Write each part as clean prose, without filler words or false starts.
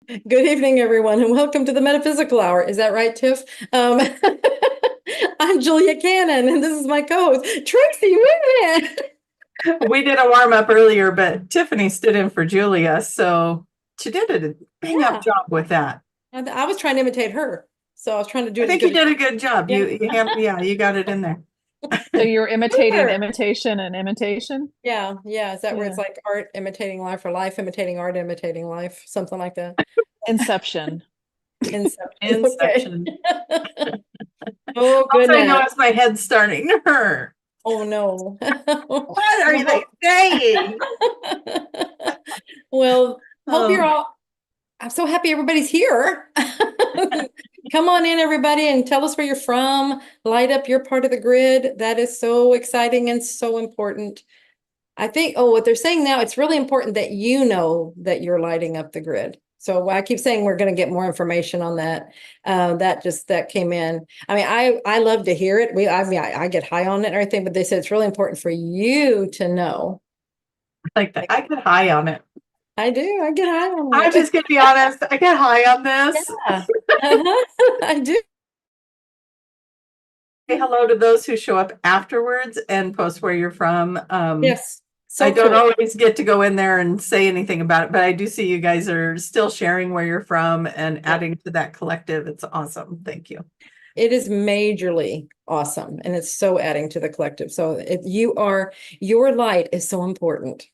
Good evening, everyone, and welcome to the Metaphysical Hour. Is that right, Tiff? I'm Julia Cannon, and this is my co-host, Tracy Whitman. We did a warm up earlier, but Tiffany stood in for Julia, so she did a bang up job with that. I was trying to imitate her, so I was trying to do I it as think you good as did a good job. yeah. You got it in there. So you're imitating Sure. imitation and imitation? Yeah. Is that where it's Yeah. like art imitating life or life imitating art imitating life, something like that? Inception. Inception. Okay. Inception. Oh, Also, I goodness. noticed my head starting to hurt. Oh, no. What are they saying? Well, hope you're Oh, all. I'm so happy everybody's here. Come on in, everybody, and tell us where you're from. Light up your part of the grid. That is so exciting and so important. I think, what they're saying now, it's really important that you know that you're lighting up the grid. So I keep saying we're going to get more information on that. That came in. I mean, I love to hear it. I get high on it and everything, but they said it's really important for you to know. like that. I get high on it. I do. I get high on I'm it. just gonna be honest. I get high on this. Yeah. I do. Say hello to those who show up afterwards and post where you're from. Yes. So I don't cool. always get to go in there and say anything about it, but I do see you guys are still sharing where you're from and adding to that collective. It's awesome. Thank you. It is majorly awesome, and it's so adding to the collective. So if your light is so important.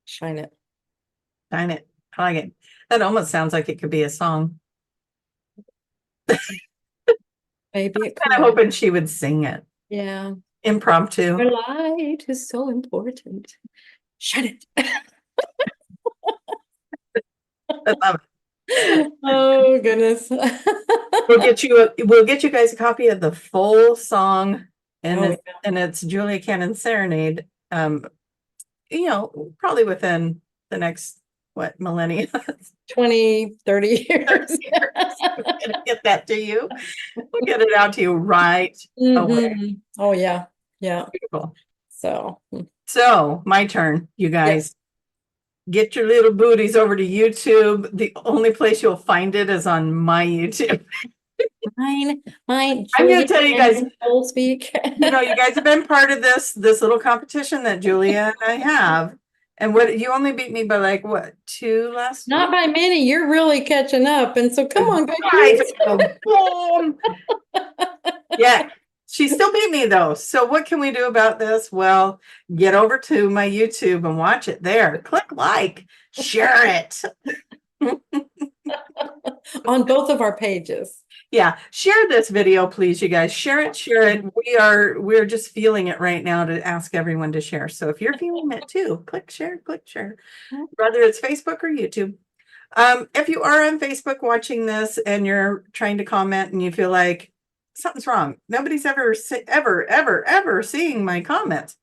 Shine it. Shine it. I like it. That almost sounds like it could be a song. Maybe it Kind of could. hoping she would sing it. Yeah. Impromptu. Your light is so important. Shine it. I love it. Oh, goodness. We'll get you guys a copy of the full song, and Oh, and it's Julia Cannon Serenade. Probably within the next millennia. 20, 30 years. Get that to you. We'll get it out to you right away. Mhm. Oh, yeah. Yeah. Beautiful. So, My turn, you guys. yes. Get your little booties over to YouTube. The only place you'll find it is on my YouTube. Mine. I'm going to tell you guys, Full speak. you guys have been part of this little competition that Julia and I have. And you only beat me by like what, 2 last Not week? by many. You're really catching up. And so come on, guys. Yeah, she still beat me though. So what can we do about this? Well, get over to my YouTube and watch it there. Click like, share it. On both of our pages. Yeah, share this video, please, you guys. Share it. We're just feeling it right now to ask everyone to share. So if you're feeling it too, click share, whether it's Facebook or YouTube. If you are on Facebook watching this and you're trying to comment and you feel like something's wrong, nobody's ever seeing my comments,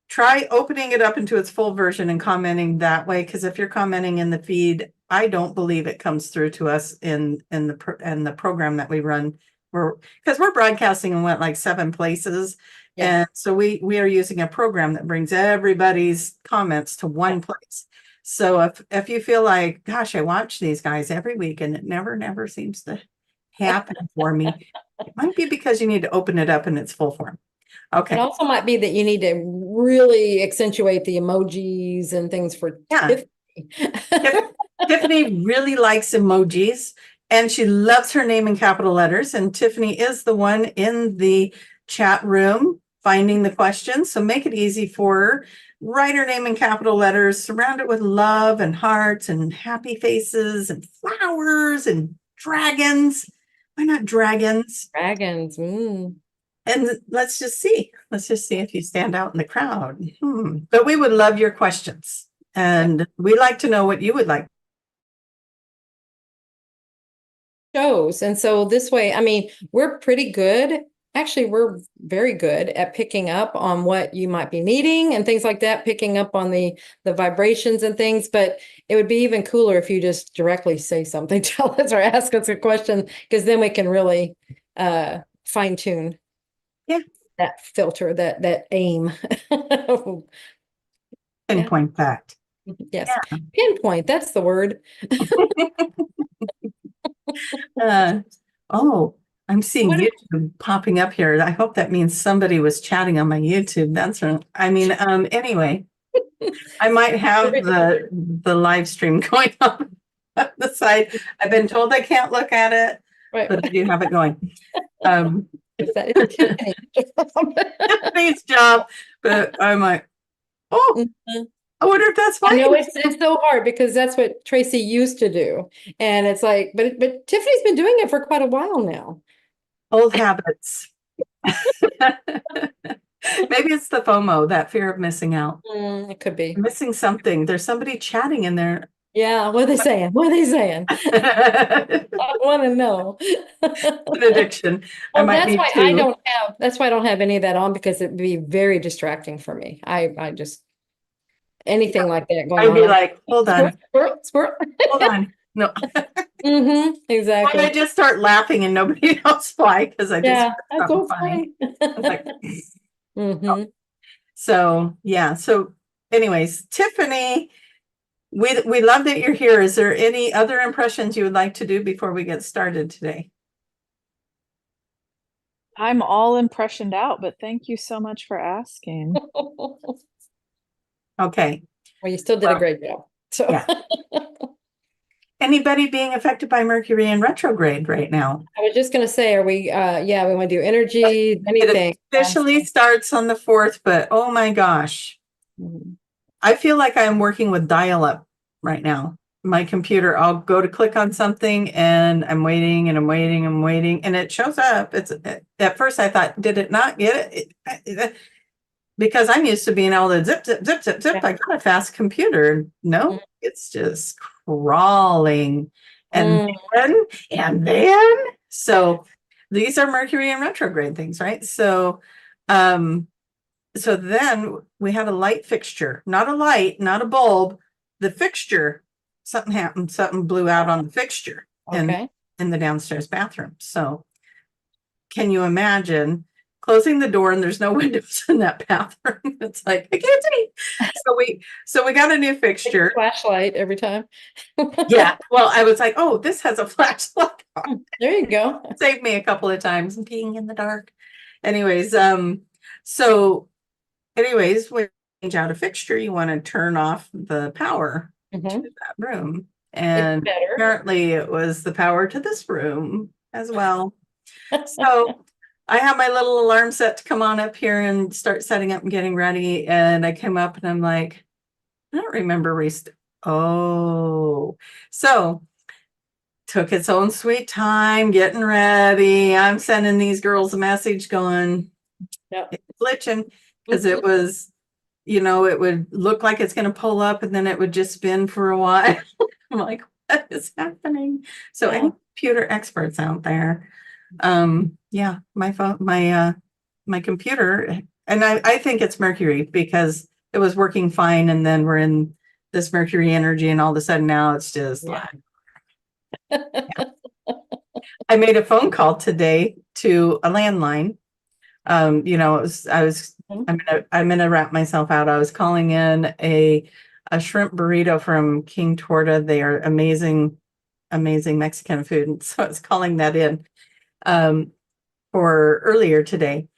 try opening it up into its full version and commenting that way. Because if you're commenting in the feed, I don't believe it comes through to us in the program that we run. Because we're broadcasting in like 7 places. Yes. And so we are using a program that brings everybody's comments to one place. So if you feel like, gosh, I watch these guys every week and it never seems to happen for me, it might be because you need to open it up in its full form. Okay. It also might be that you need to really accentuate the emojis and things for Tiffany. Tiffany really likes emojis and she loves her name in capital letters. And Tiffany is the one in the chat room finding the questions. So make it easy for her. Write her name in capital letters, surround it with love and hearts and happy faces and flowers and dragons. Why not dragons? Dragons. And let's just see if you stand out in the crowd. But we would love your questions. And we like to know what you would like. Shows. And so this way, I mean, we're pretty good. Actually, we're very good at picking up on what you might be needing and things like that, picking up on the vibrations and things. But it would be even cooler if you just directly say something, tell us or ask us a question, because then we can really fine tune that filter, that aim. Pinpoint that. Yes. Pinpoint, that's the word. Oh, I'm seeing What- YouTube popping up here. I hope that means somebody was chatting on my YouTube. That's right. I mean, anyway, I might have the live stream going on the side. I've been told I can't look at it, Right. but I do have it going. Is that it's Tiffany? Tiffany's job, but I'm like, oh, Mhm. I wonder if that's I fine. know it's so hard because that's what Tracy used to do. And it's like, but Tiffany's been doing it for quite a while now. Old habits. Maybe it's the FOMO, that fear of missing out. It could be. Missing something. There's somebody chatting in there. Yeah, what are they saying? What are they saying? An I want to know. addiction. I Well, might that's need why to. that's why I don't have any of that on because it'd be very distracting for me. I just anything like that going I'd be on. like, hold on, Squirrel, squirrel. hold on. No. Mm-hmm, I exactly. just start laughing and nobody knows why because I just Yeah, heard that's something so funny. funny. Like, Mm-hmm. so yeah. So anyways, Tiffany, we love that you're here. Is there any other impressions you would like to do before we get started today? I'm all impressioned out, but thank you so much for asking. Okay. Well, you still did a great job. So Yeah. Anybody being affected by Mercury in retrograde right now? I was just gonna say, are we yeah, we want to do energy, anything. It officially starts on the 4th, but oh my gosh. Mhm. I feel like I'm working with dial-up right now. My computer, I'll go to click on something and I'm waiting and I'm waiting and waiting and it shows up. It's at first I thought, did it not get it? Because I'm used to being able to zip, zip, zip, zip, zip. Yeah. I got a fast computer. No, Mhm. it's just crawling. And Mm. then, so these are Mercury and retrograde things, right? So, so then we had a light fixture, not a light, not a bulb, the fixture. Something happened, something blew out on the fixture Okay. in the downstairs bathroom. So can you imagine closing the door and there's no windows in that bathroom? It's like, I can't see. So we got a new fixture. Flashlight every time. Yeah. Well, I was like, oh, this has a flashlight on. There you go. Saved me a couple of times being in the dark. Anyways, so anyways, when you change out a fixture, you want to turn off the power Mhm. to that room. And better. apparently it was the power to this room as well. So I have my little alarm set to come on up here and start setting up and getting ready. And I came up and I'm like, I don't remember oh, so took its own sweet time getting ready. I'm sending these girls a message going, Yep. it's glitching because it was, it would look like it's going to pull up and then it would just spin for a while. I'm like, what is happening? So Yeah. any computer experts out there, yeah, my phone, my computer, and I think it's Mercury because it was working fine, and then we're in this Mercury energy, and all of a sudden now it's just Yeah. like, I made a phone call today to a landline. I'm gonna wrap myself out. I was calling in a shrimp burrito from King Torta. They are amazing, amazing Mexican food. And so I was calling that in for earlier today.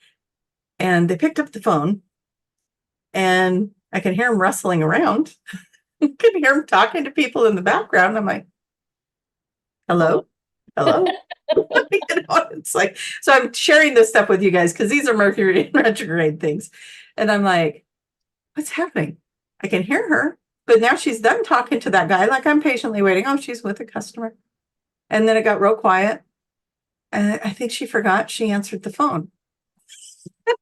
And they picked up the phone and I can hear them rustling around. I can hear them talking to people in the background. I'm like, hello? Hello? It's like, so I'm sharing this stuff with you guys because these are Mercury retrograde things. And I'm like, what's happening? I can hear her, but now she's done talking to that guy. Like I'm patiently waiting. Oh, she's with a customer. And then it got real quiet. And I think she forgot she answered the phone.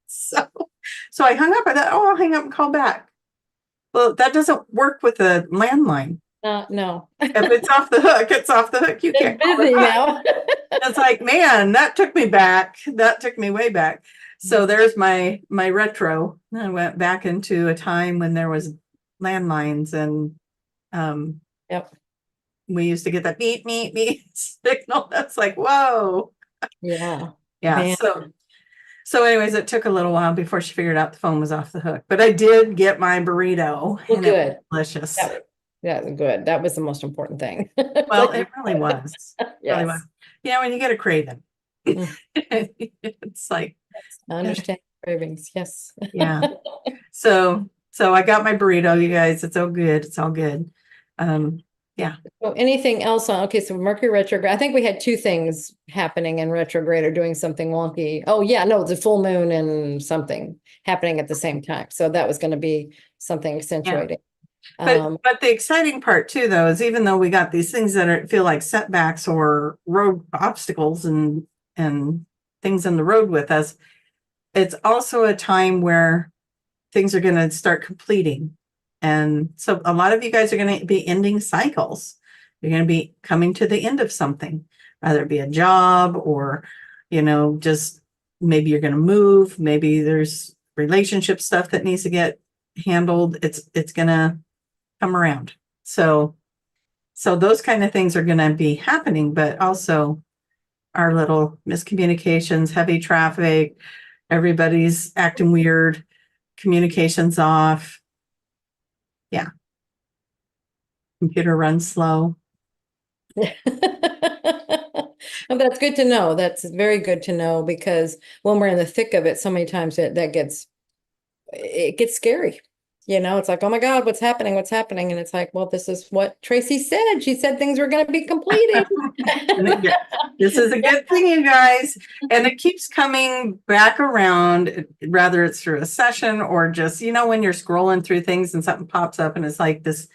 So I hung up. I thought, oh, I'll hang up and call back. Well, that doesn't work with a landline. No. If it's off the hook, it's off the hook. You It's can't call busy it back. now. It's like, man, that took me back. That took me way back. So there's my retro. I went back into a time when there was landlines and Yep. we used to get that beep, beep, beep signal. That's like, whoa. Yeah. Yeah. Man. So anyways, it took a little while before she figured out the phone was off the hook, but I did get my burrito Well, and it was good. delicious. Yeah, good. That was the most important thing. Well, it really was. Really was. Yes. Yeah, when you get a craving, Mm. it's like, I understand cravings. Yes. yeah. So I got my burrito, you guys. It's all good. It's all good. Yeah. So anything else on, okay, so Mercury retrograde, I think we had two things happening in retrograde or doing something wonky. Oh yeah, no, the full moon and something happening at the same time. So that was going to be something accentuating. But the exciting part too, though, is even though we got these things that feel like setbacks or road obstacles and things in the road with us, it's also a time where things are going to start completing. And so a lot of you guys are going to be ending cycles. You're going to be coming to the end of something, whether it be a job or, just maybe you're going to move. Maybe there's relationship stuff that needs to get handled. It's going to come around. So those kind of things are going to be happening, but also our little miscommunications, heavy traffic, everybody's acting weird, communications off. Yeah. Computer runs slow. Well, that's good to know. That's very good to know because when we're in the thick of it, so many times it gets scary. It's like, oh my God, what's happening? What's happening? And it's like, well, this is what Tracy said. She said things were going to be completed. This is a good thing, you guys. And it keeps coming back around, whether it's through a session or just, when you're scrolling through things and something pops up and it's like this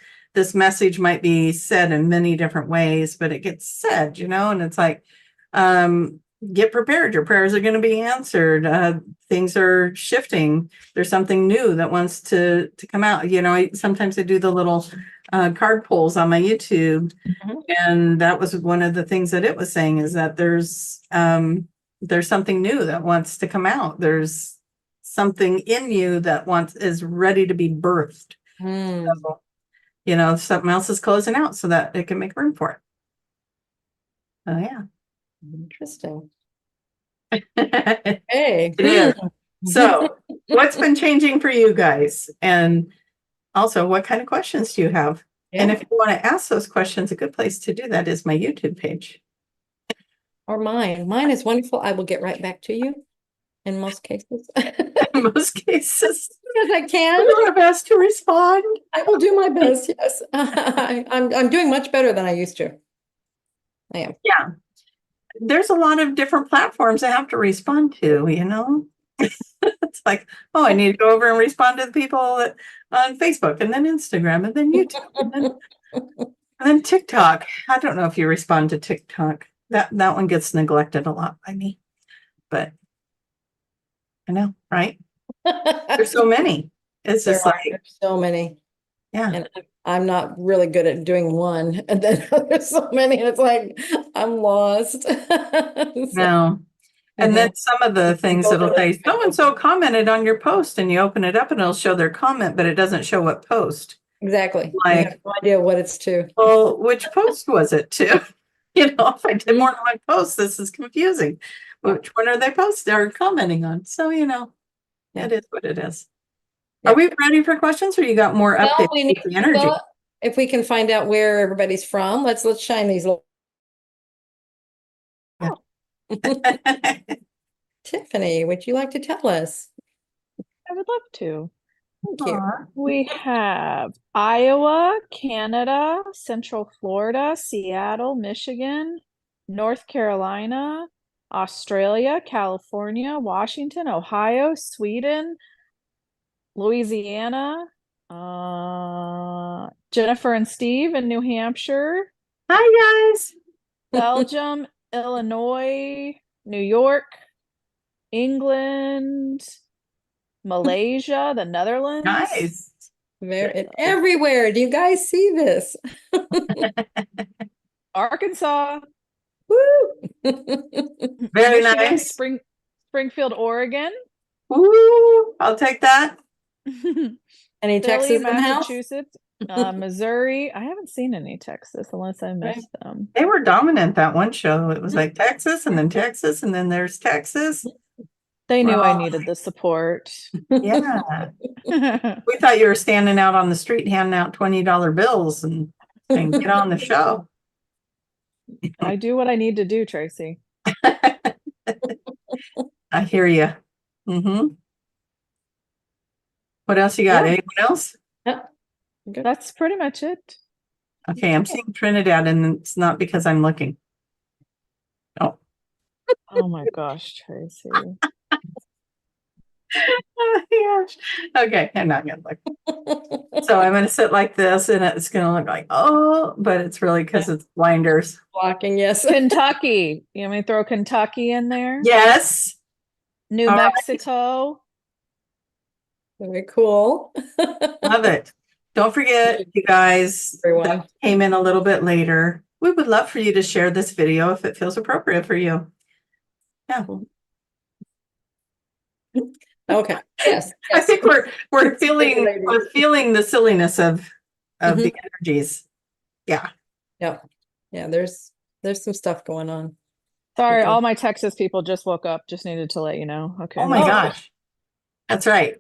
message might be said in many different ways, but it gets said, and it's like, get prepared. Your prayers are going to be answered. Things are shifting. There's something new that wants to come out. Sometimes I do the little card pulls on my YouTube. Mhm. And that was one of the things that it was saying is that there's something new that wants to come out. There's something in you that is ready to be birthed. Hmm. So, something else is closing out so that it can make room for it. Oh yeah. Interesting. It Hey. is. So what's been changing for you guys? And also, what kind of questions do you have? Yeah. And if you want to ask those questions, a good place to do that is my YouTube page. Or mine. Mine is wonderful. I will get right back to you in most cases. In most cases. As I can. Do my best to respond. I will do my best. Yes. I'm doing much better than I used to. I am. Yeah. There's a lot of different platforms I have to respond to, It's like, oh, I need to go over and respond to the people on Facebook and then Instagram and then YouTube and then TikTok. I don't know if you respond to TikTok. That one gets neglected a lot by me. But I know, right? There's so many. It's just There's so many. Yeah. And I'm not really good at doing one. And then there's so many, and it's like, I'm lost. No. And then some of the things it'll say, so-and-so commented on your post, and you open it up and it'll show their comment, but it doesn't show what post. Exactly. Like, I have no idea what it's to. Well, which post was it to? If I did more than one post, this is confusing. Which one are they posting or commenting on? So, it is what it is. Yeah. Are we ready for questions or you got more updates? We need the energy. If we can find out where everybody's from, let's shine these. Tiffany, would you like to tell us? I would love to. Thank you. We have Iowa, Canada, Central Florida, Seattle, Michigan, North Carolina, Australia, California, Washington, Ohio, Sweden, Louisiana, Jennifer and Steve in New Hampshire. Hi, guys. Belgium, Illinois, New York, England, Malaysia, the Netherlands. Nice. Everywhere. Do you guys see this? Arkansas. Woo! Very Michigan, nice. Springfield, Oregon. Woo! I'll take that. Any Texas in the house? Massachusetts, Missouri. I haven't seen any Texas unless I missed them. They were dominant that one show. It was like Texas and then there's Texas. They knew I Well, needed the support. yeah. We thought you were standing out on the street handing out $20 bills and saying, get on the show. I do what I need to do, Tracy. I hear you. What else you got? Yeah. Anyone else? Yeah. Good. That's pretty much it. Okay, I'm seeing Trinidad, and it's not because I'm looking. Oh, Oh my gosh, Tracy. oh my gosh. Okay, I'm not gonna look. So I'm gonna sit like this, and it's gonna look like, oh, but it's really because it's blinders. Blocking, yes. Kentucky. You want me to throw Kentucky in there? Yes. New All right. Mexico. Very cool. Love it. Don't forget, you guys Everyone. that came in a little bit later. We would love for you to share this video if it feels appropriate for you. Yeah. Okay. Yes. I Yes. think we're feeling the silliness of the energies. Yeah. Yeah. Yeah. There's some stuff going on. Sorry, Okay. all my Texas people just woke up. Just needed to let you know. Okay. Oh my gosh. That's right.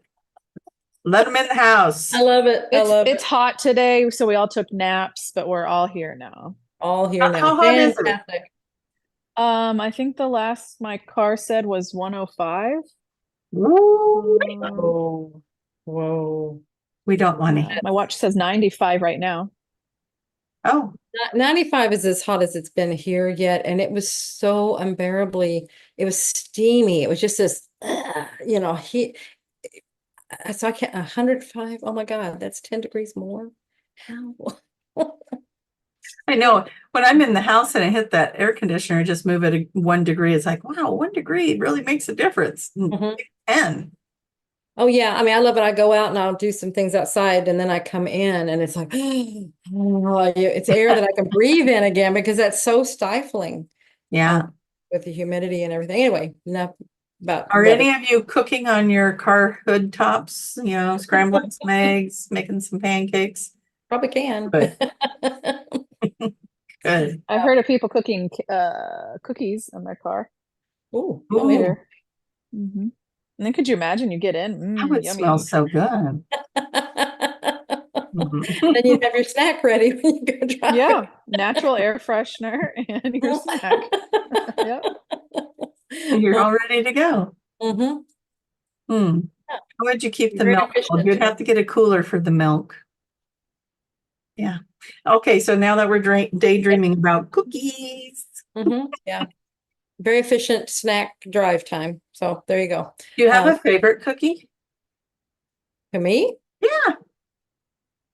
Let them in the house. I love it. I love It's it. hot today, so we all took naps, but we're all here now. All here now. How hot is it? Fantastic. I think the last my car said was 105. Woo. Oh, whoa. We don't want it. My watch says 95 right now. Oh, 95 is as hot as it's been here yet, and it was so unbearably, it was steamy. It was just this, heat. So I can't, 105. Oh my God, that's 10 degrees more. How? I know. When I'm in the house and I hit that air conditioner, just move it 1 degree. It's like, wow, 1 degree really makes a difference. Mhm. 10. Oh yeah, I mean, I love it. I go out and I'll do some things outside, and then I come in, and it's like, it's air that I can breathe in again because that's so stifling. Yeah. With the humidity and everything. Anyway, enough about Are weather. any of you cooking on your car hood tops? Scrambling some eggs, making some pancakes? Probably can. Good. Good. I heard of people cooking cookies in their car. Ooh, Ooh, Later. And then could you imagine you get in? that would Yummy. smell so good. Then you have your snack ready when you go drive. Yeah, natural air freshener and your snack. Yep. You're all ready to go. Mm-hmm. How would you keep the Very milk cold? efficient. You'd have to get a cooler for the milk. Yeah. Okay, so now that we're daydreaming about cookies, Yeah. Very efficient snack drive time. So there you go. do you have a favorite cookie? To me? Yeah.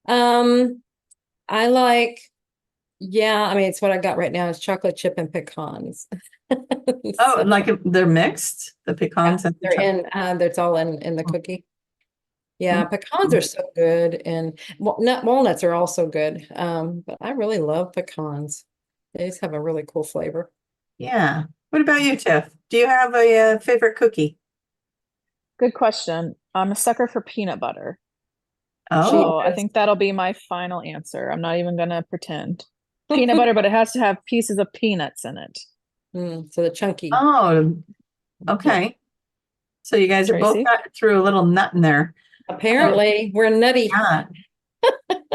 I like, I mean, it's what I got right now is chocolate chip and pecans. Oh, So, like they're mixed, the pecans and the they're chocolate. that's all in the cookie. Yeah, Mm. pecans are so good, and walnuts are also good. But I really love pecans. They just have a really cool flavor. Yeah. What about you, Tiff? Do you have a favorite cookie? Good question. I'm a sucker for peanut butter. Oh, So I think that'll be my final answer. I'm not even gonna pretend. Peanut butter, but it has to have pieces of peanuts in it. So the chunky. oh, okay. So you guys have both Tracy? got through a little nut in there. Apparently, we're nutty. Yeah.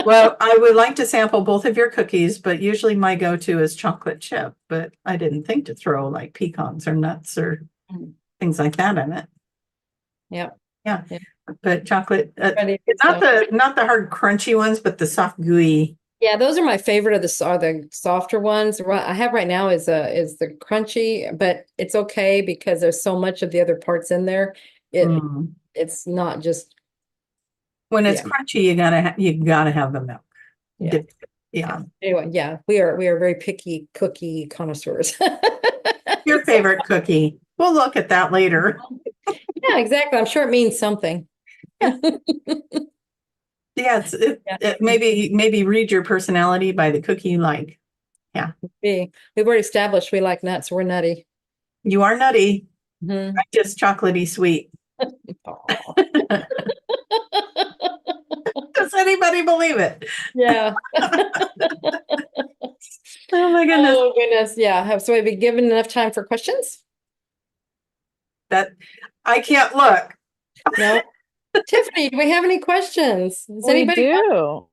Well, I would like to sample both of your cookies, but usually my go-to is chocolate chip, but I didn't think to throw like pecans or nuts or things like that in it. Yep. Yeah. But chocolate, Ready. not the hard crunchy ones, but the soft gooey. Yeah, those are my favorite of the softer ones. What I have right now is the crunchy, but it's okay because there's so much of the other parts in there. It's not just When it's crunchy, you gotta have the milk. Yeah. Yeah. Anyway, yeah, we are very picky cookie connoisseurs. Your favorite cookie. We'll look at that later. Yeah, exactly. I'm sure it means something. Yeah, it maybe read your personality by the cookie you like. Yeah. We've already established we like nuts. We're nutty. You are nutty. Mhm. I'm just chocolatey sweet. Does anybody believe it? Yeah. Oh my goodness. Oh goodness. Yeah. So have we given enough time for questions? That I can't look. No. Tiffany, do we have any questions? Does We anybody? do.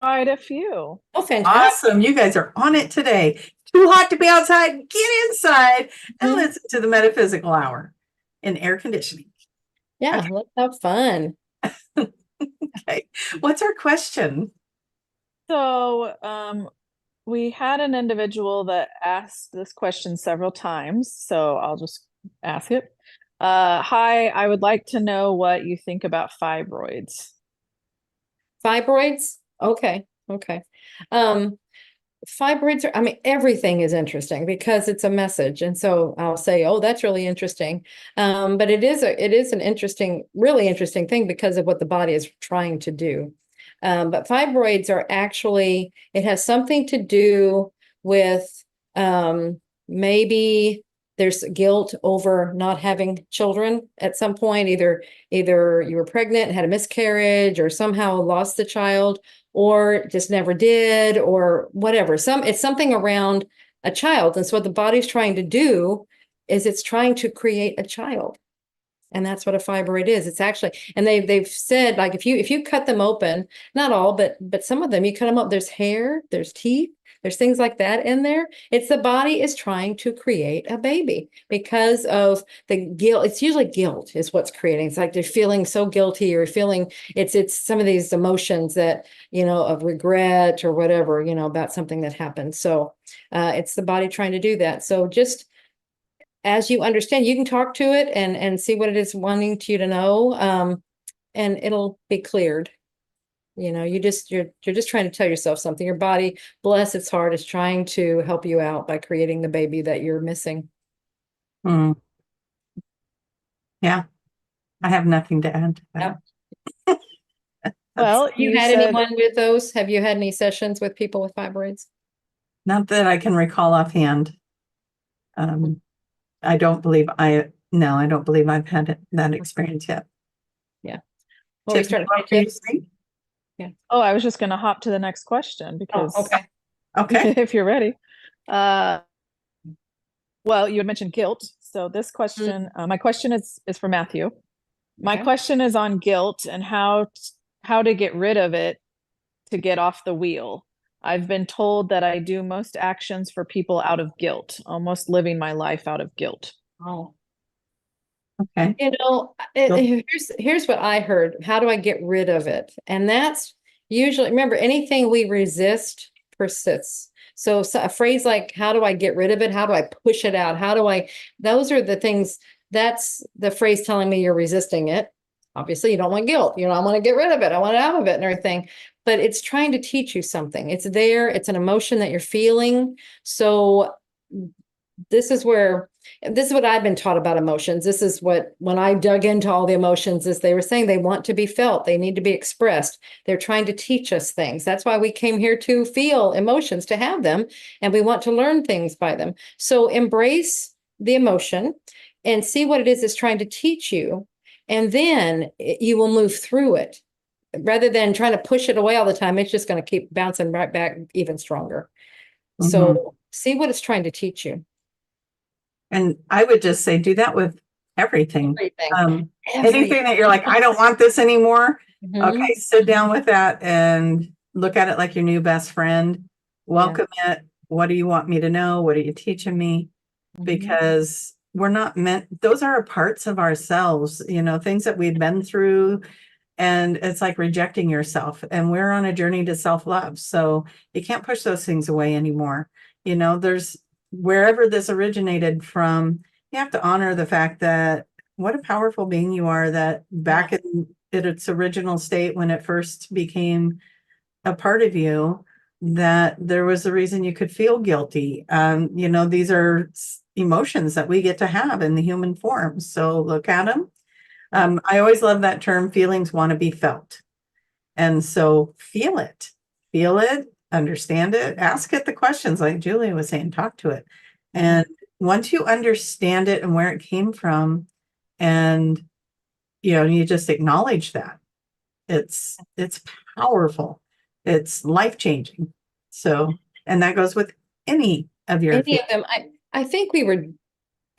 Quite a few. Oh, fantastic. Awesome. You guys are on it today. Too hot to be outside. Get inside and Mhm. listen to the Metaphysical Hour in air conditioning. Yeah, Okay. let's have fun. Okay. What's our question? So, we had an individual that asked this question several times, so I'll just ask it. Hi, I would like to know what you think about fibroids. Fibroids? Okay, okay. Fibroids are, I mean, everything is interesting because it's a message. And so I'll say, oh, that's really interesting. But it is an interesting, really interesting thing because of what the body is trying to do. But fibroids are actually, it has something to do with maybe there's guilt over not having children at some point. Either you were pregnant and had a miscarriage or somehow lost the child, or just never did, or whatever. It's something around a child. And so what the body's trying to do is it's trying to create a child. And that's what a fibroid is. It's actually, and they've said, like, if you cut them open, not all, but some of them, you cut them up, there's hair, there's teeth, there's things like that in there. It's the body is trying to create a baby because of the guilt. It's usually guilt is what's creating. It's like they're feeling so guilty, or feeling it's some of these emotions that, of regret or whatever, about something that happened. So it's the body trying to do that. So just as you understand, you can talk to it and see what it is wanting you to know, and it'll be cleared. You're just trying to tell yourself something. Your body, bless its heart, is trying to help you out by creating the baby that you're missing. Hmm. Yeah, I have nothing to add to that. Well, Have you you had said anyone with those? Have you had any sessions with people with fibroids? Not that I can recall offhand. I don't believe I've had that experience yet. Yeah. Well, we Tiffany, started. what were you saying? Oh, I was just going to hop to the next question because Okay. Okay. if you're ready. Well, you had mentioned guilt. So this question, my question is for Matthew. My Okay. question is on guilt and how to get rid of it to get off the wheel. I've been told that I do most actions for people out of guilt, almost living my life out of guilt. Oh. Okay. Here's what I heard. How do I get rid of it? And that's usually, remember, anything we resist persists. So a phrase like, how do I get rid of it? How do I push it out? Those are the things, that's the phrase telling me you're resisting it. Obviously, you don't want guilt. I want to get rid of it. I want out of it and everything. But it's trying to teach you something. It's there. It's an emotion that you're feeling. So this is what I've been taught about emotions. This is when I dug into all the emotions, is they were saying they want to be felt. They need to be expressed. They're trying to teach us things. That's why we came here to feel emotions, to have them, and we want to learn things by them. So embrace the emotion and see what it is it's trying to teach you. And then you will move through it rather than trying to push it away all the time. It's just going to keep bouncing right back even stronger. So see what it's trying to teach you. And I would just say, do that with everything. Everything. Anything that you're like, I don't want this anymore. Mhm. Okay, sit down with that and look at it like your new best friend. Welcome it. What do you want me to know? What are you teaching me? Because we're not meant, those are parts of ourselves, things that we've been through. And it's like rejecting yourself. And we're on a journey to self-love. So you can't push those things away anymore. There's wherever this originated from, you have to honor the fact that what a powerful being you are, that back in its original state, when it first became a part of you, that there was a reason you could feel guilty. These are emotions that we get to have in the human form. So look at them. I always love that term, feelings want to be felt. And so feel it, understand it, ask it the questions like Julia was saying, talk to it. And once you understand it and where it came from, and, you just acknowledge that, it's powerful. It's life-changing. So, and that goes with any of your Any of them. I think we were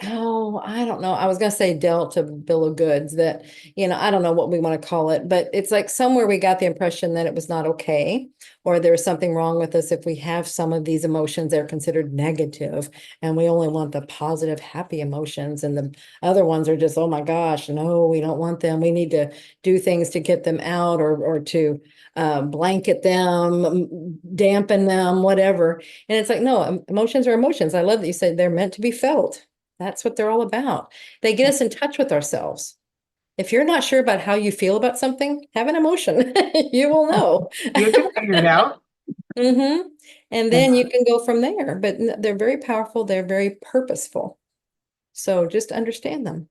Oh, I don't know. I was going to say dealt a bill of goods that, I don't know what we want to call it, but it's like somewhere we got the impression that it was not okay, or there's something wrong with us if we have some of these emotions, they're considered negative, and we only want the positive, happy emotions, and the other ones are just, oh my gosh, no, we don't want them. We need to do things to get them out, or to blanket them, dampen them, whatever. And it's like, no, emotions are emotions. I love that you said they're meant to be felt. That's what they're all about. They get us in touch with ourselves. If you're not sure about how you feel about something, have an emotion. You will know. You can figure it out. Mm-hmm. And then you can go from there. But they're very powerful. They're very purposeful. So just understand them.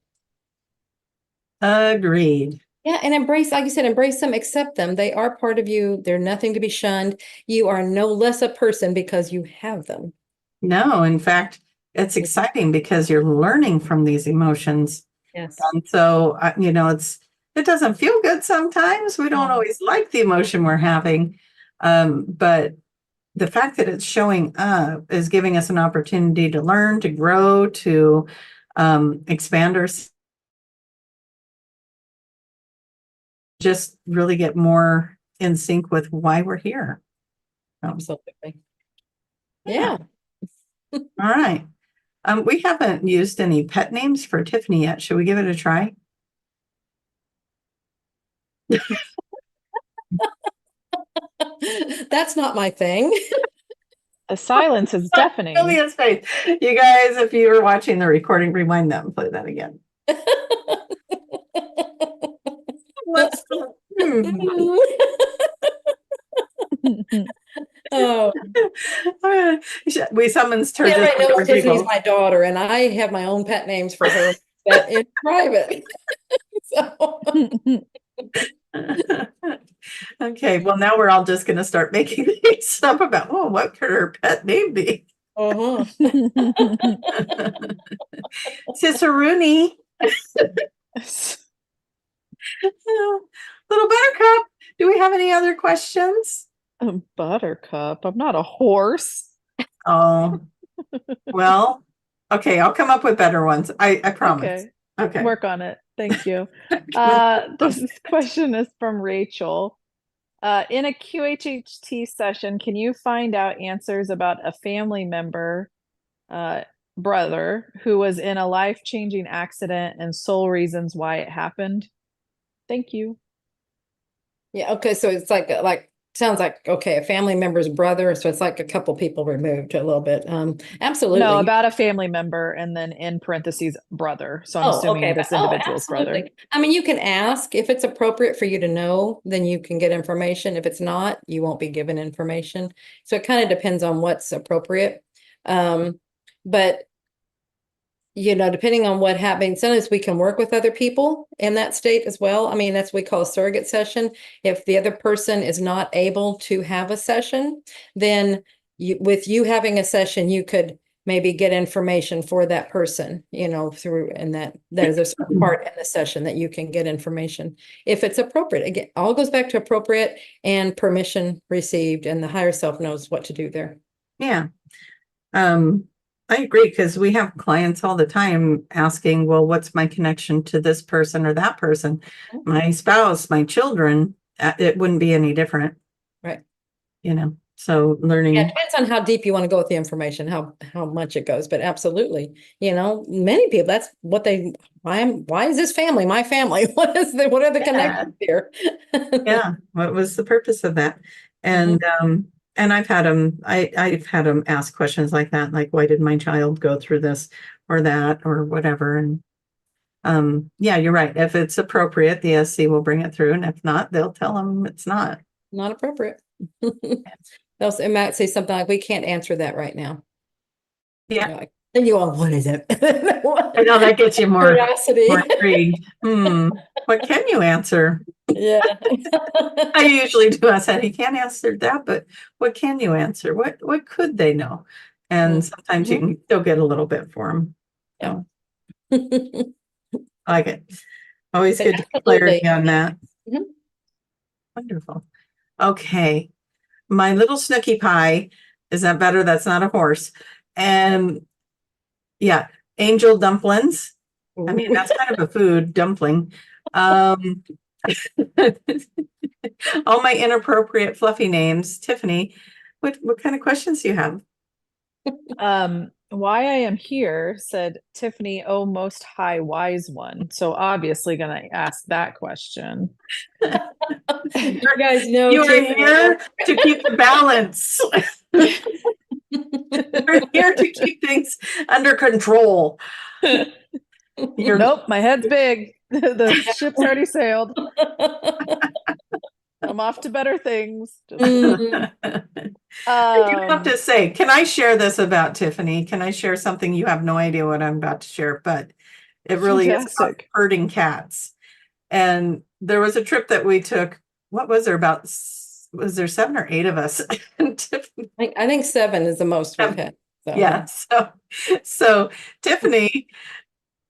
Agreed. Yeah, and embrace, like you said, embrace them, accept them. They are part of you. They're nothing to be shunned. You are no less a person because you have them. No, in fact, it's exciting because you're learning from these emotions. Yes. And so, it doesn't feel good sometimes. We don't always like the emotion we're having. But the fact that it's showing up is giving us an opportunity to learn, to grow, to expand our, just really get more in sync with why we're here. Absolutely. Yeah. All right. We haven't used any pet names for Tiffany yet. Should we give it a try? That's not my thing. The silence is deafening. Julia's face. You guys, if you were watching the recording, rewind that and play that again. Let's. Oh, We summons her. everybody knows Tiffany's my daughter, and I have my own pet names for her, but in private. So. Okay, well, now we're all just going to start making things up about, what could her pet name be? Uh-huh. Cicerone. Little Buttercup. Do we have any other questions? Buttercup. I'm not a horse. Oh, well, okay. I'll come up with better ones. I promise. Okay. Work on it. Thank you. This question is from Rachel. In a QHHT session, can you find out answers about a family member, brother, who was in a life-changing accident and sole reasons why it happened? Thank you. Yeah, okay, so it's like sounds like, okay, a family member's brother, so it's like a couple people removed a little bit. Absolutely. No, about a family member, and then in parentheses, brother. So I'm assuming this individual's brother. I mean, you can ask if it's appropriate for you to know, then you can get information. If it's not, you won't be given information. So it kind of depends on what's appropriate. But depending on what happens, sometimes we can work with other people in that state as well. I mean, that's what we call a surrogate session. If the other person is not able to have a session, then with you having a session, you could maybe get information for that person, through, and there's a certain part in the session that you can get information if it's appropriate. Again, all goes back to appropriate and permission received, and the higher self knows what to do there. Yeah. I agree, because we have clients all the time asking, well, what's my connection to this person or that person? My spouse, my children, it wouldn't be any different. Right. So learning. Yeah, it depends on how deep you want to go with the information, how much it goes, but absolutely, many people, that's what why is this family my family? What are the connections here? Yeah. What was the purpose of that? And, and I've had them ask questions like that, like, why did my child go through this or that or whatever? And yeah, you're right. If it's appropriate, the SC will bring it through. And if not, they'll tell them it's not appropriate. It might say something like, we can't answer that right now. Yeah. Then you all, what is it? I know that gets you more intrigued. What can you answer? Yeah. I usually do. I said, he can't answer that, but what can you answer? What could they know? And sometimes you can still get a little bit for them. Yeah. I like it. Always good to clarity on that. Wonderful. Okay. My little Snooky Pie, is that better? That's not a horse. And yeah, angel dumplings. I mean, that's kind of a food, dumpling. All my inappropriate fluffy names. Tiffany, what kind of questions do you have? Why I am here, said Tiffany, oh, most high wise one. So obviously gonna ask that question. You guys know You are Tiffany. here to keep the balance. You're here to keep things under control. Nope, my head's big. The ship's already sailed. I'm off to better things. Mm. I do have to say, can I share this about Tiffany? Can I share something? You have no idea what I'm about to share, but it really is about Fantastic. herding cats. And there was a trip that we took. What was there? Was there 7 or 8 of us? And Tiffany, I think 7 is the most we've had. So. yeah. So Tiffany,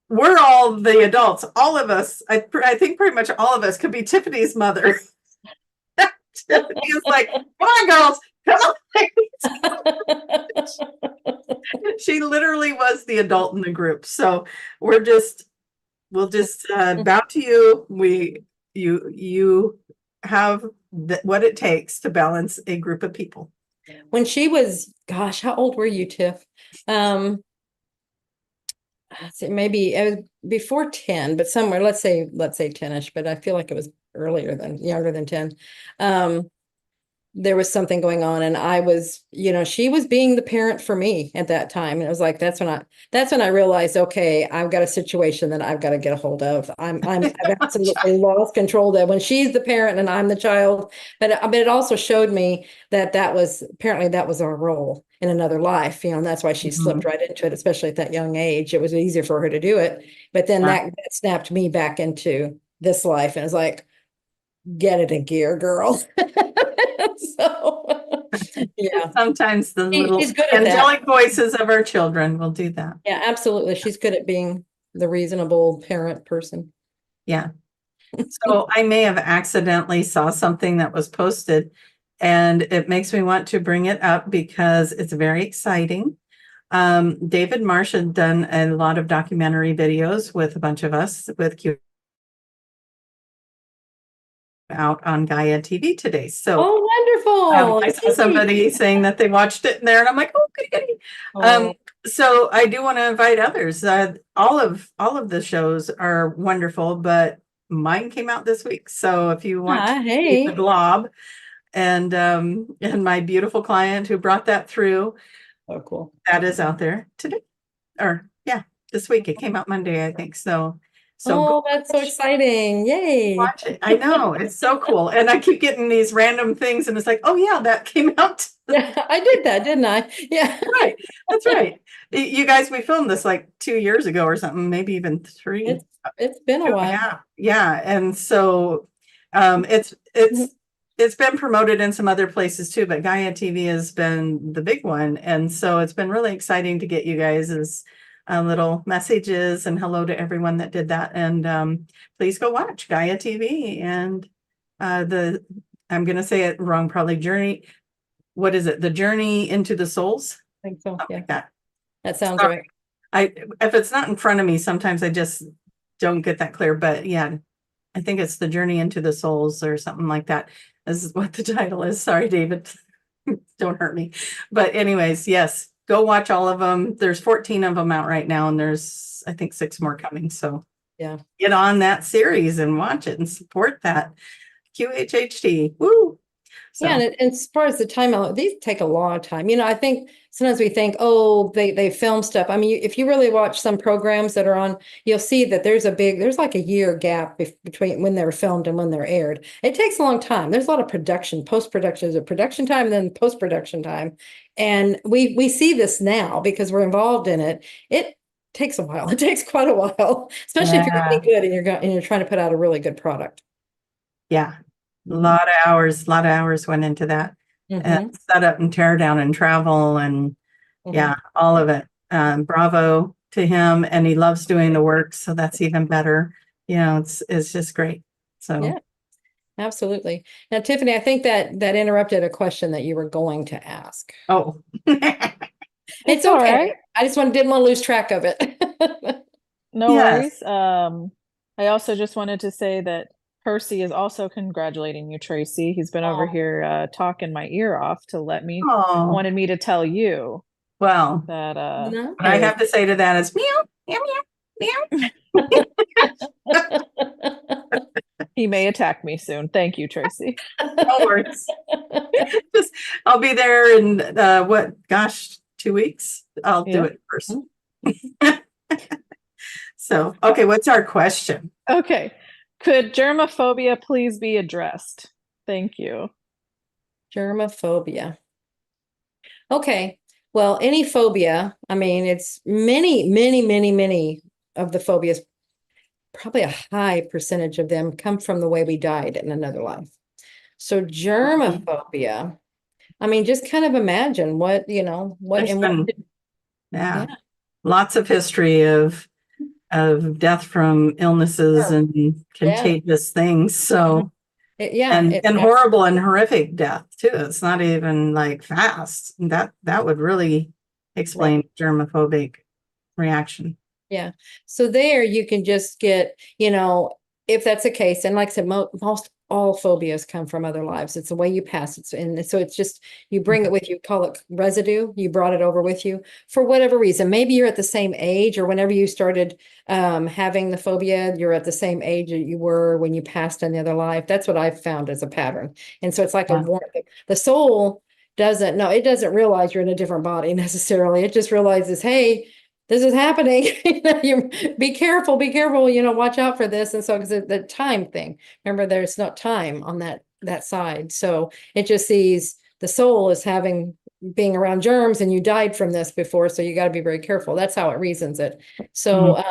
we're all the adults. All of us, I think pretty much all of us could be Tiffany's mother. Tiffany is like, come on, girls, come on. She literally was the adult in the group. So we'll just bow to you. You have what it takes to balance a group of people. When she was, gosh, how old were you, Tiff? Let's see, maybe it was before 10, but somewhere, let's say 10ish, but I feel like it was younger than 10. There was something going on, and I was, she was being the parent for me at that time. And it was like, that's when I realized, okay, I've got a situation that I've got to get a hold of. I've absolutely lost control that when she's the parent and I'm the child. But it also showed me that was our role in another life, and that's why she slipped right into it, especially at that young age. It was easier for her to do it. But then that snapped me back into this life, and it's like, get it in gear, girl. So yeah, sometimes the little angelic that. Voices of our children will do that. Yeah, absolutely. She's good at being the reasonable parent person. Yeah. So I may have accidentally saw something that was posted, and it makes me want to bring it up because it's very exciting. David Marsh had done a lot of documentary videos with a bunch of us with Q out on Gaia TV today. So wonderful. I saw somebody saying that they watched it in there, and I'm like, oh, goody. So I do want to invite others. All of the shows are wonderful, but mine came out this week. So if you want to see the glob and my beautiful client who brought that through, oh cool, that is out there today, or this week. It came out Monday, I think. So that's so exciting. Yay. Watch it. I know. It's so cool. And I keep getting these random things, and it's like, oh yeah, that came out. Yeah, I did that, didn't I? Yeah. Right. That's right. You guys, we filmed this like 2 years ago or something, maybe even 3. It's been a while. Yeah. And so it's been promoted in some other places too, but Gaia TV has been the big one. And so it's been really exciting to get you guys' little messages and hello to everyone that did that. And please go watch Gaia TV and I'm going to say it wrong, probably Journey. What is it? The Journey into the Souls? I think so. Yeah. Like that sounds right. If it's not in front of me, sometimes I just don't get that clear, but yeah, I think it's The Journey into the Souls or something like that. This is what the title is. Sorry, David. Don't hurt me. But anyways, yes, go watch all of them. There's 14 of them out right now, and there's, I think, 6 more coming. So yeah, get on that series and watch it and support that. QHHT. Woo! So. Yeah, and as far as the time, these take a long time. I think sometimes we think, oh, they film stuff. I mean, if you really watch some programs that are on, you'll see that there's like a year gap between when they're filmed and when they're aired. It takes a long time. There's a lot of post-production. There's a production time and then post-production time. And we see this now because we're involved in it. It takes a while. It takes quite a while, especially if you're really good and you're trying to put out a really good product. Yeah. A lot of hours went into that. And set up and tear down and travel and all of it. Bravo to him, and he loves doing the work, so that's even better. It's just great. So yeah, absolutely. Now, Tiffany, I think that interrupted a question that you were going to ask. Oh, it's okay. Right. I just didn't want to lose track of it. No Yes. worries. I also just wanted to say that Percy is also congratulating you, Tracy. He's been over Oh, here talking my ear off to Oh, wanted me to tell you well, that what I nice. have to say to that is meow, meow, meow, meow. he may attack me soon. Thank you, Tracy. No worries. Just, I'll be there in what, gosh, 2 weeks. I'll do Yeah. it first. So, okay, what's our question? Okay. Could germophobia please be addressed? Thank you. Germaphobia. Okay. Well, any phobia, I mean, it's many of the phobias, probably a high percentage of them come from the way we died in another life. So germophobia, I mean, just kind of imagine what, what There's and what, been, yeah, yeah, lots of history of death from illnesses sure. and Yeah. contagious things. So, Yeah, and horrible and horrific death too. It's not even like fast. That would really right. explain germophobic reaction. Yeah. So there you can just get, if that's the case, and like I said, most all phobias come from other lives. It's the way you pass it. And so it's just, you bring it with you, call it residue. You brought it over with you for whatever reason. Maybe you're at the same age, or whenever you started having the phobia, you're at the same age that you were when you passed in the other life. That's what I've found as a pattern. And so it's like Yeah. the soul it doesn't realize you're in a different body necessarily. It just realizes, hey, this is happening. You be careful, watch out for this. And so, because the time thing, remember, there's no time on that side. So it just sees the soul as being around germs, and you died from this before, so you got to be very careful. That's how it reasons it. So,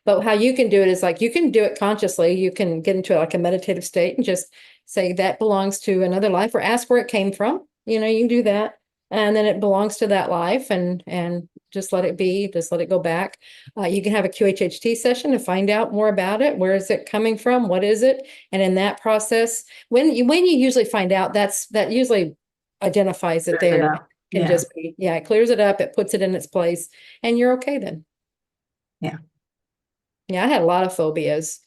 but how you can do it is like you can do it consciously. You can get into like a meditative state and just say that belongs to another life, or ask where it came from. You can do that, and then it belongs to that life, and just let it be, just let it go back. You can have a QHHT session to find out more about it. Where is it coming from? What is it? And in that process, when you usually find out, that usually identifies it Clears it there. up. Can Yeah. just be, it clears it up, it puts it in its place, and you're okay then. Yeah. Yeah, I had a lot of phobias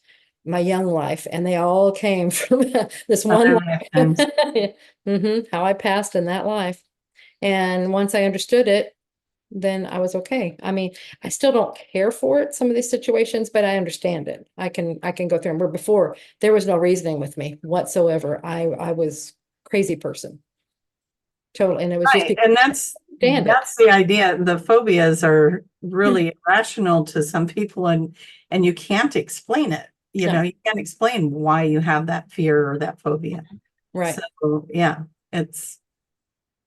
my young life, and they all came from this one Other life. lifetimes. How I passed in that life. And once I understood it, then I was okay. I mean, I still don't care for it, some of these situations, but I understand it. I can go through them. Where before there was no reasoning with me whatsoever. I was crazy person. Totally. And it was just Right. because And I understand it. that's the idea. The phobias are really irrational to some people, and you can't explain it. No. You can't explain why you have that fear or that phobia. Right. So yeah, it is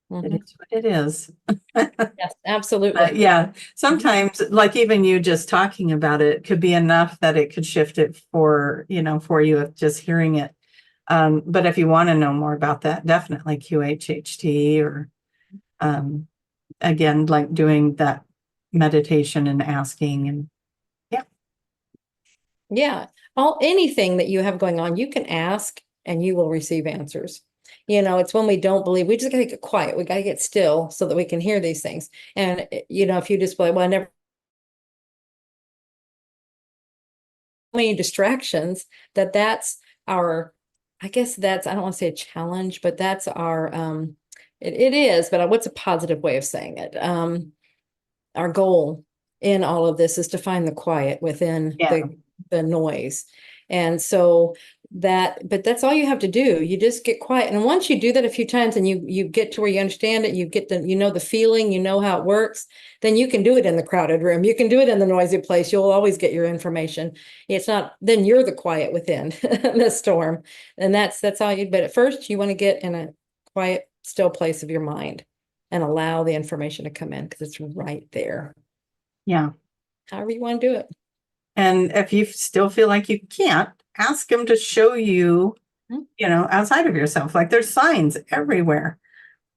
what it is. Yes, absolutely. But yeah, sometimes like even you just talking about it could be enough that it could shift it for you of just hearing it. But if you want to know more about that, definitely QHHT, or again, like doing that meditation and asking, and Yeah. Anything that you have going on, you can ask and you will receive answers. It's when we don't believe, we just got to get quiet. We got to get still so that we can hear these things. And, if you just well, I never many distractions, that's our, I guess I don't want to say a challenge, but that's our, it is, but what's a positive way of saying it? Our goal in all of this is to find the quiet within the noise. And so but that's all you have to do. You just get quiet. And once you do that a few times, and you get to where you understand it, you get the feeling, how it works, then you can do it in the crowded room. You can do it in the noisy place. You'll always get your information. It's not, then you're the quiet within the storm. And that's all but at first you want to get in a quiet, still place of your mind and allow the information to come in, because it's right there. yeah. However you want to do it. And if you still feel like you can't, ask them to show you, outside of yourself. Like there's signs everywhere.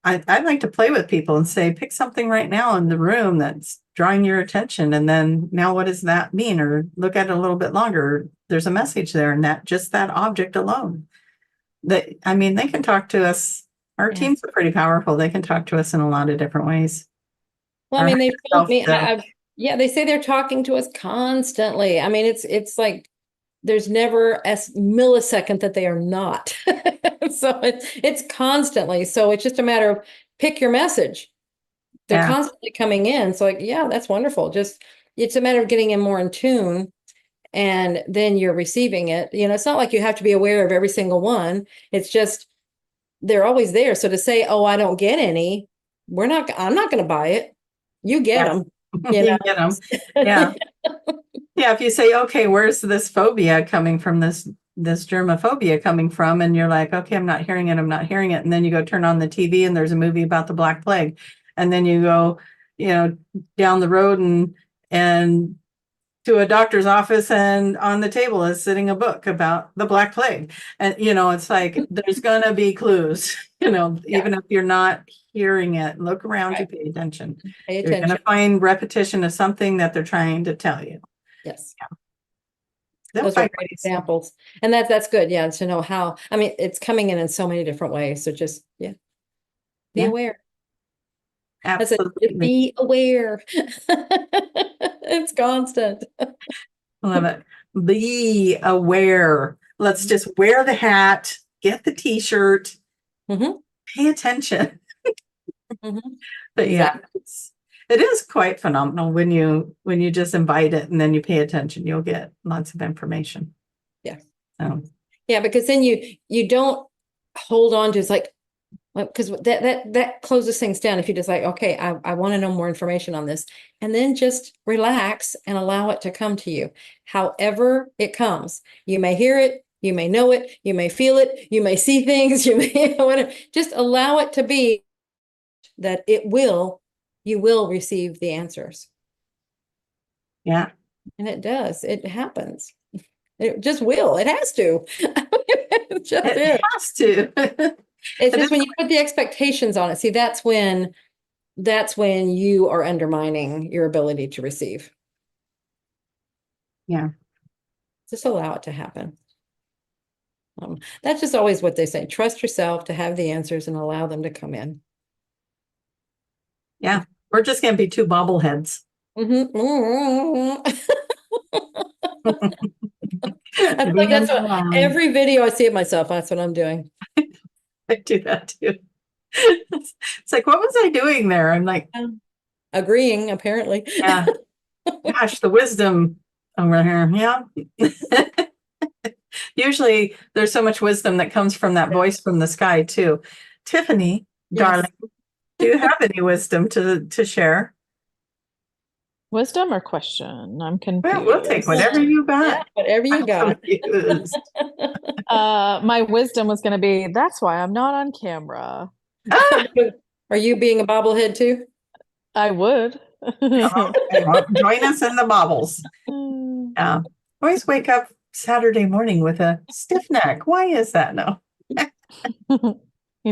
I'd like to play with people and say, pick something right now in the room that's drawing your attention. And then now what does that mean? Or look at it a little bit longer. There's a message there, and that object alone. They can talk to us. Our teams are pretty powerful. They can talk to us in a lot of different ways. Well, I mean, they've told me, Yeah, they say they're talking to us constantly. I mean, it's like there's never a millisecond that they are not. So it's constantly. So it's just a matter of pick your message. They're Yeah. constantly coming in. So like, yeah, that's wonderful. Just it's a matter of getting in more in tune, and then you're receiving it. You know, it's not like you have to be aware of every single one. It's just they're always there. So to say, "Oh, I don't get any," I'm not going to buy it. You get Yes. them. You You know. get them. Yeah. Yeah, if you say, okay, where's this phobia coming from, this germaphobia coming from? And you're like, okay, I'm not hearing it, I'm not hearing it. And then you go turn on the TV and there's a movie about the Black Plague. And then you go, down the road and to a doctor's office, and on the table is sitting a book about the Black Plague. And, it's like, there's going to be clues, even if you're not hearing it, look around you, pay attention. Pay You're going attention. to find repetition of something that they're trying to tell you. Yes. They'll Those are find great ways. examples. And that's good. Yeah. To know how, I mean, it's coming in so many different ways. So just, be Yeah. aware. That's it. Absolutely. Be aware. It's constant. I love it. Be aware. Let's just wear the hat, get the t-shirt, Mhm. pay attention. Mhm. But yeah, it is quite phenomenal when you just invite it and then you pay attention, you'll get lots of information. Yeah. So Yeah, because then you don't hold on to, it's like, because that closes things down. If you just like, okay, I want to know more information on this, and then just relax and allow it to come to you. However it comes, you may hear it, you may know it, you may feel it, you may see things, you may whatever. Just allow it to be that you will receive the answers. yeah, And it does. It happens. It just will. It has to. It just it is. has to. It's just when you put the expectations on it. See, that's when you are undermining your ability to receive. Yeah. Just allow it to happen. That's just always what they say. Trust yourself to have the answers and allow them to come in. Yeah. We're just going to be two bobbleheads. Mm-hmm. I feel like that's what every video I see of myself, that's what I'm doing. I do that too. It's like, what was I doing there? I'm like, agreeing, apparently. yeah. Gosh, the wisdom over here. Yeah. Usually there's so much wisdom that comes from that voice from the sky too. Tiffany, darling, do you have any wisdom to share? Wisdom or question? I'm confused. Well, we'll take whatever you got. Yeah, whatever you got. My wisdom was going to be, that's why I'm not on camera. Are you being a bobblehead too? I would. Join us in the bobbles. Yeah. Always wake up Saturday morning with a stiff neck. Why is that? No. You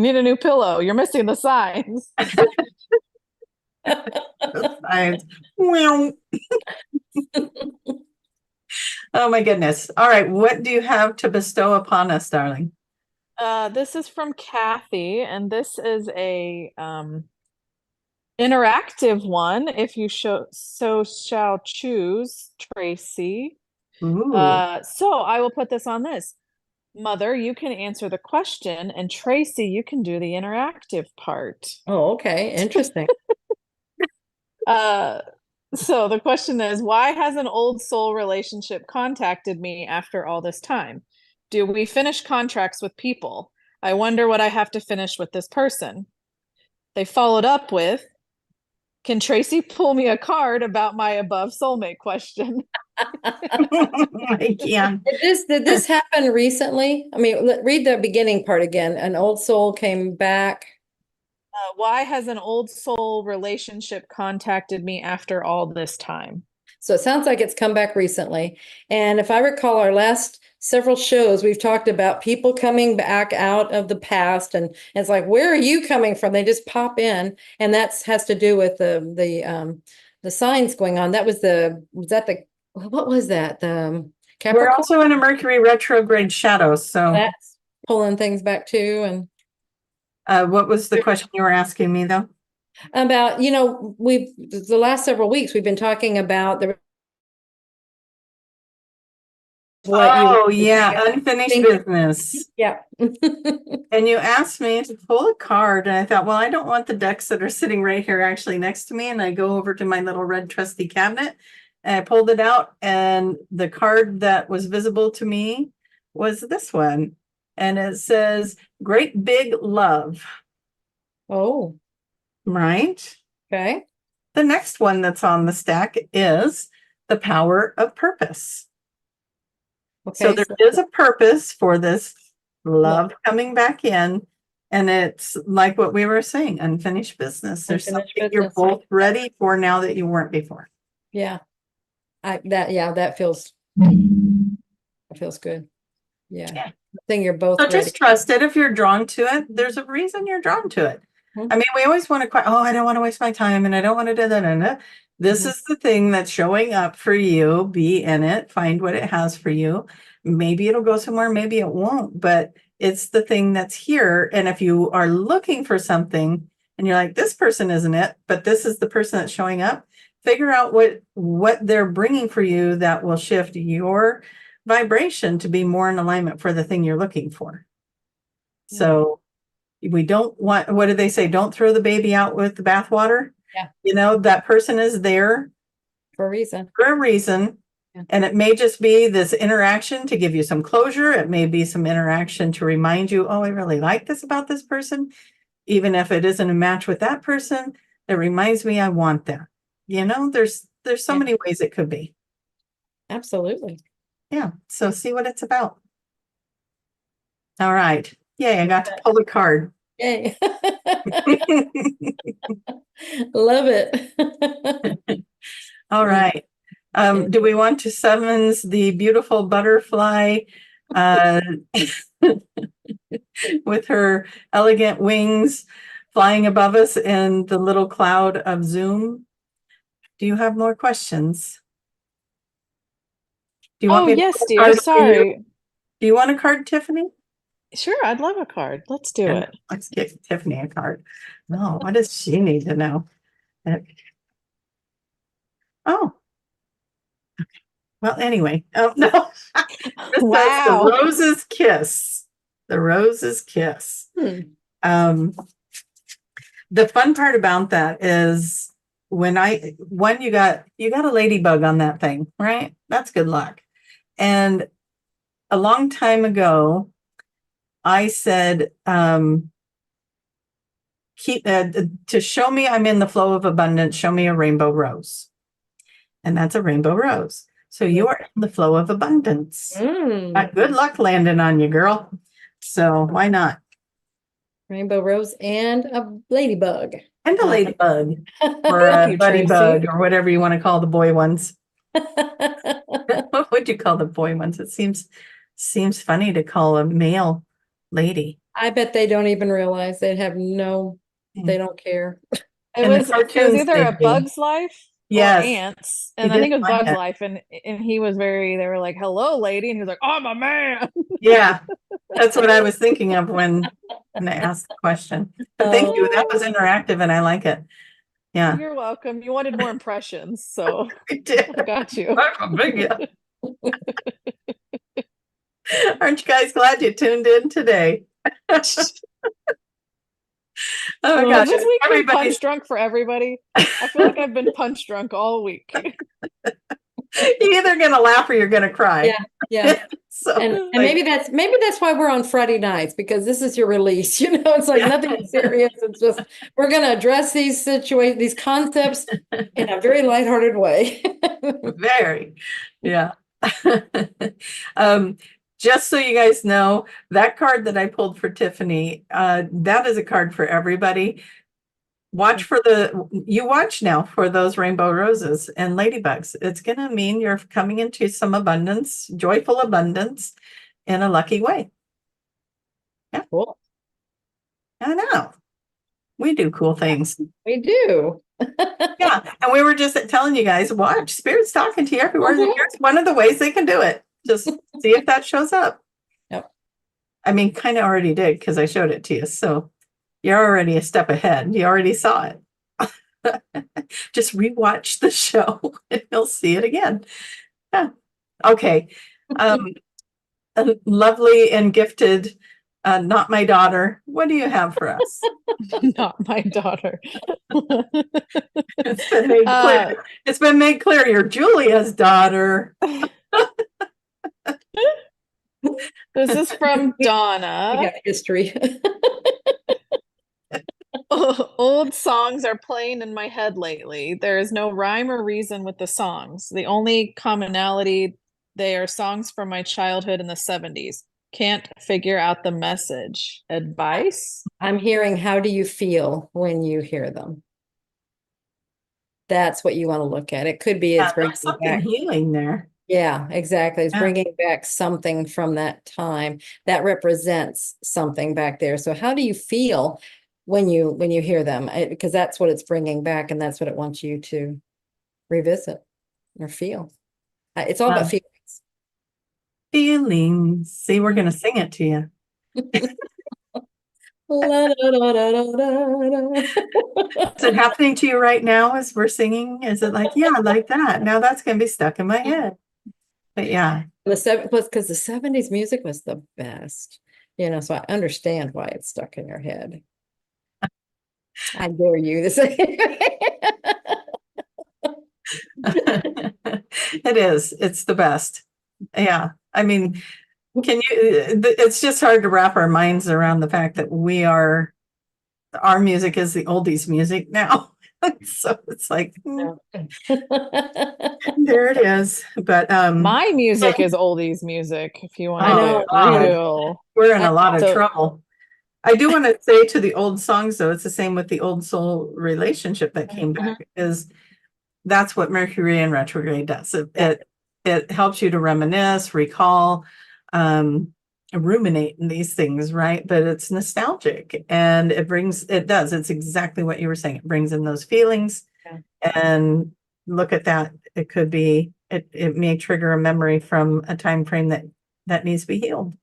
need a new pillow. You're missing the signs. Oh my goodness. All right. What do you have to bestow upon us, darling? This is from Kathy, and this is a interactive one. If you shall choose, Tracy. So I will put this on this. Mother, you can answer the question, and Tracy, you can do the interactive part. Oh, okay. Interesting. So the question is, why has an old soul relationship contacted me after all this time? Do we finish contracts with people? I wonder what I have to finish with this person. They followed up with, can Tracy pull me a card about my above soulmate question? I can. Did this happen recently? I mean, read the beginning part again. An old soul came back. Why has an old soul relationship contacted me after all this time? So it sounds like it's come back recently. And if I recall our last several shows, we've talked about people coming back out of the past, and it's like, where are you coming from? They just pop in, and that has to do with the signs going on. What was that? The Capricorn? We're also in a Mercury retrograde shadow, so that's pulling things back too. And what was the question you were asking me though? about, the last several weeks, we've been talking about what you Oh, yeah, unfinished Thank you. business. Yeah. And you asked me to pull a card, and I thought, well, I don't want the decks that are sitting right here actually next to me. And I go over to my little red trusty cabinet, and I pulled it out, and the card that was visible to me was this one. And it says, Great Big Love, Oh, right? okay. The next one that's on the stack is the Power of Purpose. So Okay. there is a purpose for this love coming back in. And it's like what we were saying, unfinished business. There's Unfinished something you're business. both ready for now that you weren't before. Yeah. That feels good. Yeah. Yeah. I think you're both So ready. just trust it. If you're drawn to it, there's a reason you're drawn to it. Mhm. I mean, we always want to, I don't want to waste my time and I don't want to do that. This Mhm. is the thing that's showing up for you. Be in it, find what it has for you. Maybe it'll go somewhere, maybe it won't, but it's the thing that's here. And if you are looking for something and you're like, this person isn't it, but this is the person that's showing up, figure out what they're bringing for you that will shift your vibration to be more in alignment for the thing you're looking for. So we don't want, what do they say? Don't throw the baby out with the bathwater. Yeah. That person is there For a reason. for a reason. Yeah. And it may just be this interaction to give you some closure. It may be some interaction to remind you, oh, I really like this about this person. Even if it isn't a match with that person, it reminds me I want that. There's so Yeah. many ways it could be. Absolutely. Yeah. So see what it's about. All right. Yay, I got to pull the card. Yay. Love it. All right. Do we want to summons the beautiful butterfly with her elegant wings flying above us in the little cloud of Zoom? Do you have more questions? Do you want me to yes, pull a dear. card for you? Sorry. Do you want a card, Tiffany? Sure, I'd love a card. Let's do it. Let's get Tiffany a card. No, what does she need to know? Oh. Well, anyway. Oh, no. This says the rose's kiss. The rose's kiss. The fun part about that is when you got a ladybug on that thing, right? That's good luck. And a long time ago, I said, to show me I'm in the flow of abundance, show me a rainbow rose. And that's a rainbow rose. So you are in the flow of abundance. Good luck landing on you, girl. So why not? Rainbow rose and a ladybug. And a ladybug. Or a buddy bug, or whatever you want to call the boy ones. What would you call the boy ones? It seems funny to call a male lady. I bet they don't even realize. They don't care. It was either a Bug's Life or Ants. And I think it was Bug's Life. And they were like, hello, lady. And he was like, I'm a man. Yeah, that's what I was thinking of when I asked the question. But thank you. That was interactive and I like it. Yeah. You're welcome. You wanted more impressions, so I did. I got you. I'm a big Aren't you guys glad you tuned in today? Oh my gosh. This week been punch drunk for everybody. I feel like I've been punch drunk all week. You're either gonna laugh or you're gonna cry. Yeah. So and maybe that's why we're on Friday nights, because this is your release. It's like nothing serious. It's just we're gonna address these concepts in a very lighthearted way. Very, yeah. Just so you guys know, that card that I pulled for Tiffany, that is a card for everybody. You watch now for those rainbow roses and ladybugs. It's going to mean you're coming into some abundance, joyful abundance in a lucky way. Yeah. Cool. I know. We do cool things. We do. Yeah. And we were just telling you guys, watch, Spirit's talking to you everywhere. Here's one of the ways they can do it. Just see if that shows up. Yep. I mean, kind of already did because I showed it to you. So you're already a step ahead. You already saw it. Just rewatch the show and you'll see it again. Yeah. Okay. A lovely and gifted, not my daughter. What do you have for us? Not my daughter. It's been made clear. It's been made clear you're Julia's daughter. This is from We Donna. got history. Old songs are playing in my head lately. There is no rhyme or reason with the songs. The only commonality, they are songs from my childhood in the 70s. Can't figure out the message. Advice? I'm hearing, how do you feel when you hear them? That's what you want to look at. It could be it's There's bringing something back. healing there. Yeah, exactly. It's Yeah. bringing back something from that time that represents something back there. So how do you feel when you hear them? Because that's what it's bringing back, and that's what it wants you to revisit or feel. It's all about feelings. Feelings. See, we're going to sing it to you. La, da, da, da, da, da. Is it happening to you right now as we're singing? Is it like, yeah, like that? Now that's going to be stuck in my head. But yeah. Because the 70s music was the best, so I understand why it's stuck in your head. I dare you to say. It is. It's the best. Yeah. I mean, it's just hard to wrap our minds around the fact that our music is the oldies music now. So it's like, there it is. But My music is oldies music, if you want I to know, get God. real. We're in a lot of So- trouble. I do want to say to the old songs, though, it's the same with the old soul relationship that came back, is that's what Mercury in retrograde does. It helps you to reminisce, recall, ruminate in these things, right? But it's nostalgic, and it's exactly what you were saying. It brings in those feelings. Yeah. And look at that. It could be, it may trigger a memory from a time frame that needs to be healed,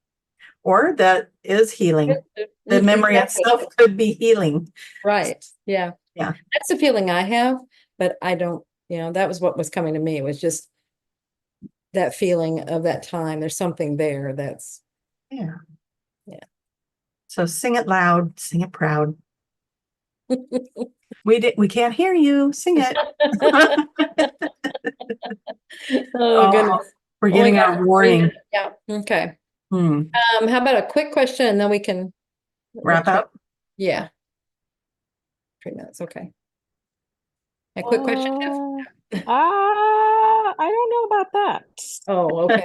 or that is healing. The memory itself could be healing. Right. Yeah. Yeah. That's the feeling I have, but I don't, that was what was coming to me. It was just that feeling of that time. There's something there that's. Yeah. Yeah. So sing it loud, sing it proud. We can't hear you. Sing it. Oh, goodness. We're getting our warning. Yeah. Okay. Hmm. How about a quick question and then we can Wrap up. Yeah. 3 minutes. Okay. A quick question. Tiff? I don't know about that. Oh, okay.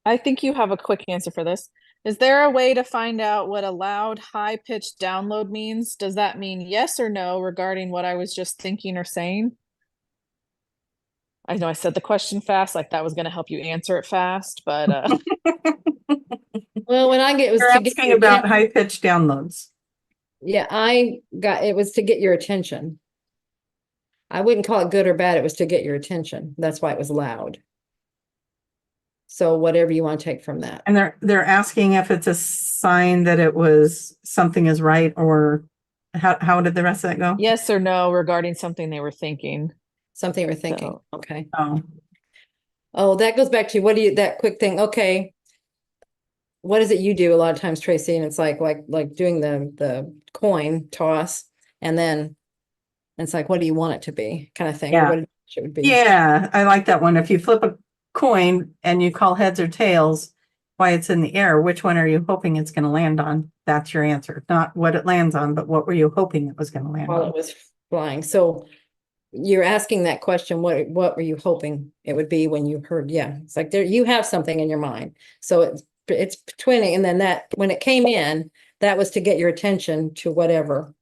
I think you have a quick answer for this. Is there a way to find out what a loud, high-pitched download means? Does that mean yes or no regarding what I was just thinking or saying? I know I said the question fast, like that was going to help you answer it fast, but Well, when I get was You're to get asking your about attention. high-pitched downloads. Yeah, it was to get your attention. I wouldn't call it good or bad. It was to get your attention. That's why it was loud. So whatever you want to take from that. And they're asking if it's a sign that it was something is right, or how did the rest of that go? yes or no regarding something they were thinking. Something you're thinking. So- Okay. Oh, that goes back to that quick thing. Okay. What is it you do a lot of times, Tracy? And it's like doing the coin toss, and then it's like, what do you want it to be, kind of thing. Yeah. Or what it would be. yeah, I like that one. If you flip a coin and you call heads or tails, why it's in the air, which one are you hoping it's going to land on? That's your answer. Not what it lands on, but what were you hoping it was going to land While on? it was flying. So you're asking that question, what were you hoping it would be when you heard? Yeah, it's like you have something in your mind. So it's twinning, and then that when it came in, that was to get your attention to whatever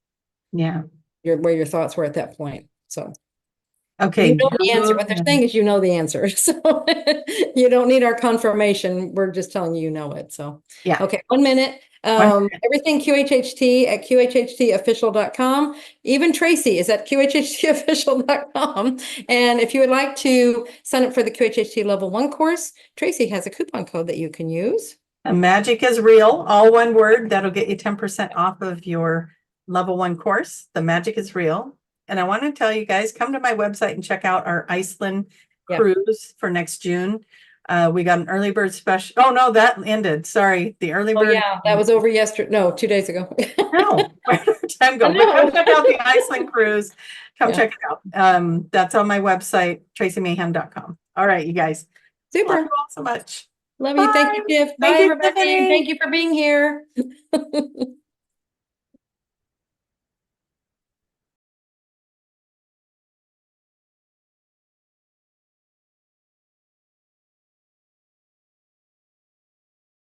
Yeah. where your thoughts were at that point. So Okay. you know the answer. What they're saying is the answer. So you don't need our confirmation. We're just telling you know it. So Yeah. okay, 1 minute. Everything QHHT at QHHTofficial.com. Even Tracy is at QHHTofficial.com. And if you would like to sign up for the QHHT Level 1 course, Tracy has a coupon code that you can use. Magic is real, all one word. That'll get you 10% off of your level 1 course, The Magic is Real. And I want to tell you guys, come to my website and check out our Iceland cruise for next June. We got an early bird special. Oh no, that ended. Sorry. The early Oh bird. yeah, that was over yesterday. No, 2 days ago. No, where did time go? I But come know. check out the Iceland cruise. Come Yeah. check it out. That's on my website, tracymayhem.com. All right, you guys. Love Super. you all so much. Love you. Thank you, Bye. Tiff. Thank Bye, you, everybody. Tiffany. Thank you for being here.